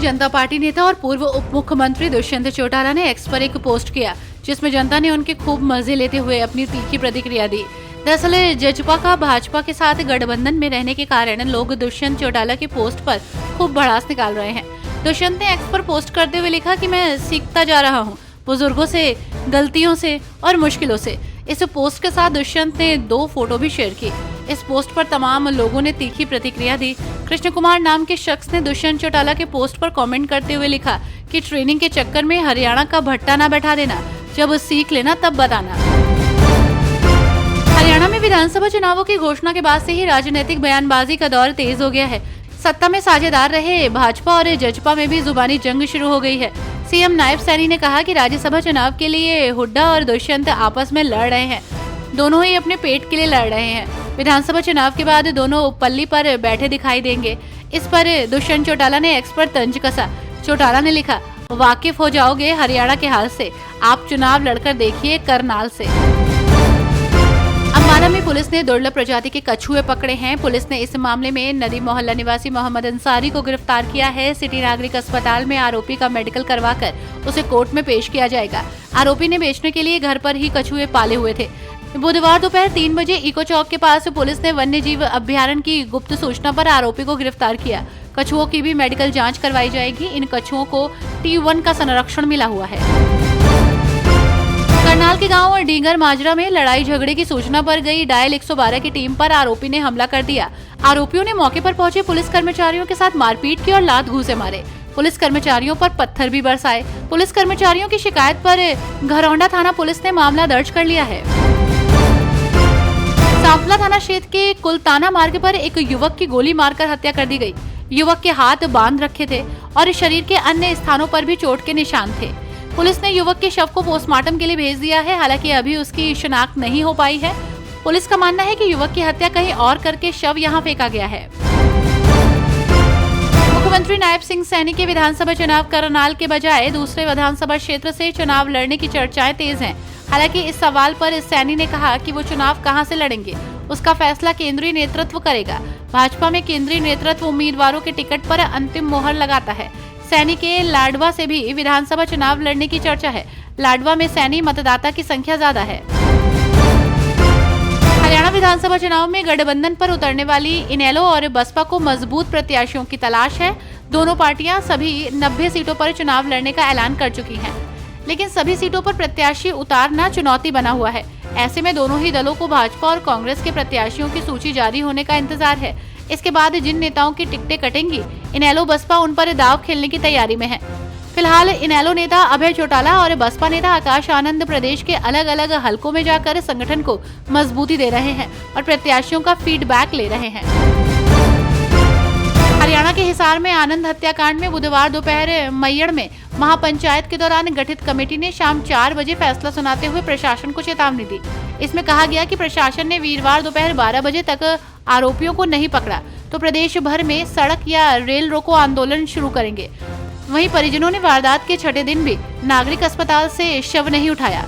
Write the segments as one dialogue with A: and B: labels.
A: जनता party नेता और पूर्व उप मुख्यमंत्री दुष्यंत चौटाला ने एक्स पर एक पोस्ट किया, जिसमें जनता ने उनके खूब मजे लेते हुए अपनी तीखी प्रतिक्रिया दी। दरअसल जजपा का भाजपा के साथ गठबंधन में रहने के कारण लोग दुष्यंत चौटाला की पोस्ट पर खूब भड़ास निकाल रहे हैं। दुष्यंत ने एक्स पर पोस्ट करते हुए लिखा कि मैं सीखता जा रहा हूँ, बुजुर्गों से, गलतियों से और मुश्किलों से। इस पोस्ट के साथ दुष्यंत ने 2 फोटो भी शेयर की। इस पोस्ट पर तमाम लोगों ने तीखी प्रतिक्रिया दी। कृष्ण कुमार नाम के शख्स ने दुष्यंत चौटाला के पोस्ट पर कमेंट करते हुए लिखा कि ट्रेनिंग के चक्कर में हरियाणा का भट्टा ना बैठा देना, जब सीख लेना तब बताना। हरियाणा में विधानसभा चुनावों की घोषणा के बाद से ही राजनीतिक बयानबाजी का दौर तेज हो गया है। सत्ता में साझेदार रहे भाजपा और जजपा में भी जुबानी जंग शुरू हो गई है। सीएम नायब सैनी ने कहा कि राज्यसभा चुनाव के लिए हुड्डा और दुष्यंत आपस में लड़ रहे हैं। दोनों ही अपने पेट के लिए लड़ रहे हैं। विधानसभा चुनाव के बाद दोनों पल्ली पर बैठे दिखाई देंगे। इस पर दुष्यंत चौटाला ने एक्स पर तंज कसा। चौटाला ने लिखा, वाकिफ हो जाओगे हरियाणा के हाल से, आप चुनाव लड़कर देखिए करनाल से। अम्बाला में पुलिस ने दुर्लभ प्रजाति के कछुए पकड़े हैं। पुलिस ने इस मामले में नदी मोहल्ला निवासी मोहम्मद अंसारी को गिरफ्तार किया है। सिटी नागरिक अस्पताल में आरोपी का मेडिकल करवाकर उसे कोर्ट में पेश किया जाएगा। आरोपी ने बेचने के लिए घर पर ही कछुए पाले हुए थे। बुधवार दोपहर 3 बजे इको चौक के पास पुलिस ने वन्य जीव अभ्यारण्य की गुप्त सूचना पर आरोपी को गिरफ्तार किया। कछुओं की भी मेडिकल जाँच करवाई जाएगी। इन कछुओं को T1 का संरक्षण मिला हुआ है। करनाल के गांव डींगर माजरा में लड़ाई झगड़े की सूचना पर गई डायल 112 की टीम पर आरोपी ने हमला कर दिया। आरोपियों ने मौके पर पहुंचे पुलिस कर्मचारियों के साथ मारपीट की और लात घूंसे मारे। पुलिस कर्मचारियों पर पत्थर भी बरसाए। पुलिस कर्मचारियों की शिकायत पर घरौंडा थाना पुलिस ने मामला दर्ज कर लिया है। सांपला थाना क्षेत्र के कुलताना मार्ग पर एक युवक की गोली मारकर हत्या कर दी गई। युवक के हाथ बांध रखे थे और शरीर के अन्य स्थानों पर भी चोट के निशान थे। पुलिस ने युवक के शव को पोस्टमार्टम के लिए भेज दिया है। हालांकि अभी उसकी शिनाख्त नहीं हो पाई है। पुलिस का मानना है कि युवक की हत्या कहीं और करके शव यहां फेंका गया है। मुख्यमंत्री नायब सिंह सैनी के विधानसभा चुनाव करनाल के बजाय दूसरे विधानसभा क्षेत्र से चुनाव लड़ने की चर्चाएं तेज हैं। हालांकि इस सवाल पर सैनी ने कहा कि वो चुनाव कहां से लड़ेंगे, उसका फैसला केंद्रीय नेतृत्व करेगा। भाजपा में केंद्रीय नेतृत्व उम्मीदवारों के टिकट पर अंतिम मोहर लगाता है। सैनी के लाडवा से भी विधानसभा चुनाव लड़ने की चर्चा है। लाडवा में सैनी मतदाता की संख्या ज्यादा है। हरियाणा विधानसभा चुनाव में गठबंधन पर उतरने वाली इनेलो और बसपा को मजबूत प्रत्याशियों की तलाश है। दोनों पार्टियां सभी 90 सीटों पर चुनाव लड़ने का ऐलान कर चुकी हैं, लेकिन सभी सीटों पर प्रत्याशी उतारना चुनौती बना हुआ है। ऐसे में दोनों ही दलों को भाजपा और कांग्रेस के प्रत्याशियों की सूची जारी होने का इंतजार है। इसके बाद जिन नेताओं की टिकटें कटेंगी, इनेलो बसपा उन पर दांव खेलने की तैयारी में है। फिलहाल इनेलो नेता अभय चौटाला और बसपा नेता आकाश आनंद प्रदेश के अलग अलग हलकों में जाकर संगठन को मजबूती दे रहे हैं और प्रत्याशियों का फीडबैक ले रहे हैं। हरियाणा के हिसार में आनंद हत्याकांड में बुधवार दोपहर मैयड़ में महापंचायत के दौरान गठित कमेटी ने शाम 4 बजे फैसला सुनाते हुए प्रशासन को चेतावनी दी। इसमें कहा गया कि प्रशासन ने वीरवार दोपहर 12 बजे तक आरोपियों को नहीं पकड़ा तो प्रदेश भर में सड़क या रेल रोको आंदोलन शुरू करेंगे। वहीं परिजनों ने वारदात के 6ठे दिन भी नागरिक अस्पताल से शव नहीं उठाया।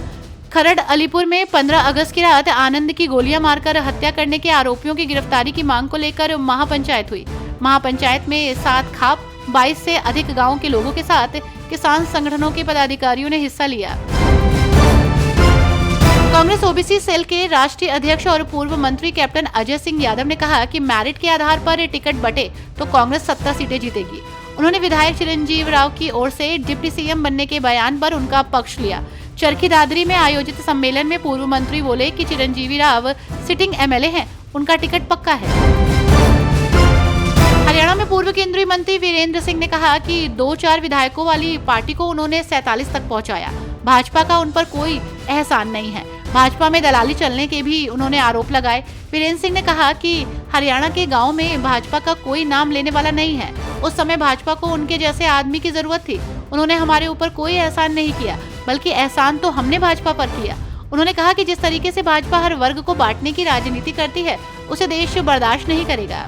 A: खरड़ अलीपुर में 15 अगस्त की रात आनंद की गोलियां मारकर हत्या करने के आरोपियों की गिरफ्तारी की मांग को लेकर महापंचायत हुई। महापंचायत में 7 खाप 22 से अधिक गाँव के लोगों के साथ किसान संगठनों के पदाधिकारियों ने हिस्सा लिया। कांग्रेस ओबीसी सेल के राष्ट्रीय अध्यक्ष और पूर्व मंत्री कैप्टन अजय सिंह यादव ने कहा कि मेरिट के आधार पर टिकट बटे तो कांग्रेस 70 सीटें जीतेगी। उन्होंने विधायक चिरंजीव राव की ओर से डिप्टी सीएम बनने के बयान पर उनका पक्ष लिया। चरखी दादरी में आयोजित सम्मेलन में पूर्व मंत्री बोले कि चिरंजीवी राव सिटिंग एमएलए हैं, उनका टिकट पक्का है। हरियाणा में पूर्व केंद्रीय मंत्री वीरेंद्र सिंह ने कहा कि 2-4 विधायकों वाली पार्टी को उन्होंने 47 तक पहुंचाया। भाजपा का उन पर कोई एहसान नहीं है। भाजपा में दलाली चलने के भी उन्होंने आरोप लगाए। वीरेंद्र सिंह ने कहा कि हरियाणा के गांव में भाजपा का कोई नाम लेने वाला नहीं है। उस समय भाजपा को उनके जैसे आदमी की जरूरत थी। उन्होंने हमारे ऊपर कोई एहसान नहीं किया, बल्कि एहसान तो हमने भाजपा पर किया। उन्होंने कहा कि जिस तरीके से भाजपा हर वर्ग को बांटने की राजनीति करती है, उसे देश बर्दाश्त नहीं करेगा।